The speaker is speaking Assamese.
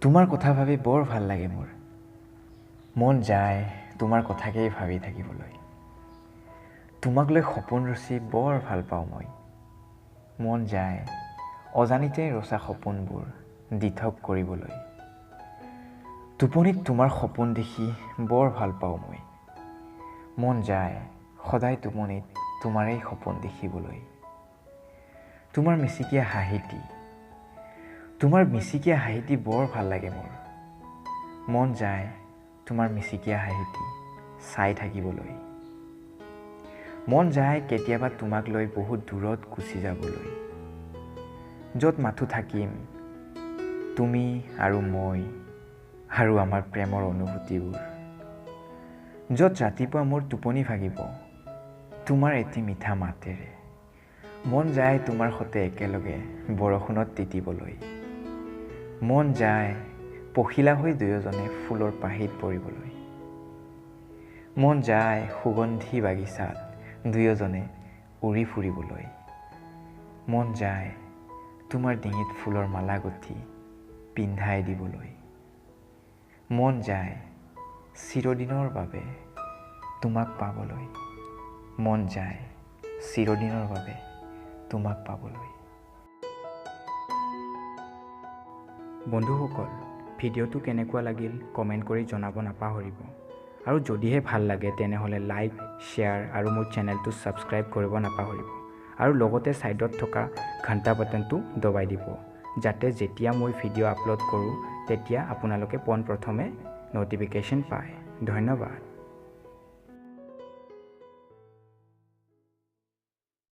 তোমাৰ কথা ভাবি বৰ ভাল লাগে মোৰ মন যায় তোমাৰ কথাকেই ভাবি থাকিবলৈ তোমাক লৈ সপোন ৰচি বৰ ভাল পাওঁ মই মন যায় অজানিতে ৰচা সপোনবোৰ দিঠক কৰিবলৈ টোপনিত তোমাৰ সপোন দেখি বৰ ভাল পাওঁ মই মন যায় সদায় টোপনিত তোমাৰেই সপোন দেখিবলৈ তোমাৰ মিচিকীয়া হাঁহিটি বৰ ভাল লাগে মোৰ মন যায় তোমাৰ মিচিকীয়া হাঁহিটি চাই থাকিবলৈ মন যায় কেতিয়াবা তোমাক লৈ বহুত দূৰত গুচি যাবলৈ য'ত মাথো থাকিম তুমি আৰু মই আৰু আমাৰ প্ৰেমৰ অনুভূতিবোৰ য'ত ৰাতিপুৱা মোৰ টোপনি ভাগিব তোমাৰ এটি মিঠা মাতেৰে মন যায় তোমাৰ সৈতে একেলগে বৰষুণত তিতিবলৈ মন যায় পখিলা হৈ দুয়োজনে ফুলৰ পাহিত পৰিবলৈ মন যায় সুগন্ধি বাগিচাত দুয়োজনে উৰি ফুৰিবলৈ মন যায় তোমাৰ ডিঙিত ফুলৰ মালা গুঠি পিন্ধাই দিবলৈ মন যায় চিৰদিনৰ বাবে তোমাক পাবলৈ মন যায় চিৰদিনৰ বাবে তোমাক পাবলৈ বন্ধুসকল ভিডিঅ'টো কেনেকুৱা লাগিল কমেণ্ট কৰি জনাব নাপাহৰিব আৰু যদিহে ভাল লাগে তেনেহ'লে লাইক শ্বেয়াৰ আৰু মোৰ চেনেলটো ছাবস্ক্ৰাইব কৰিব নাপাহৰিব আৰু লগতে ছাইডত থকা ঘণ্টা বাটনটো দবাই দিব যাতে যেতিয়া মই ভিডিঅ' আপলোড কৰোঁ তেতিয়া আপোনালোকে পোনপ্ৰথমে ন'টিফিকেশ্যন পায় ধন্যবাদ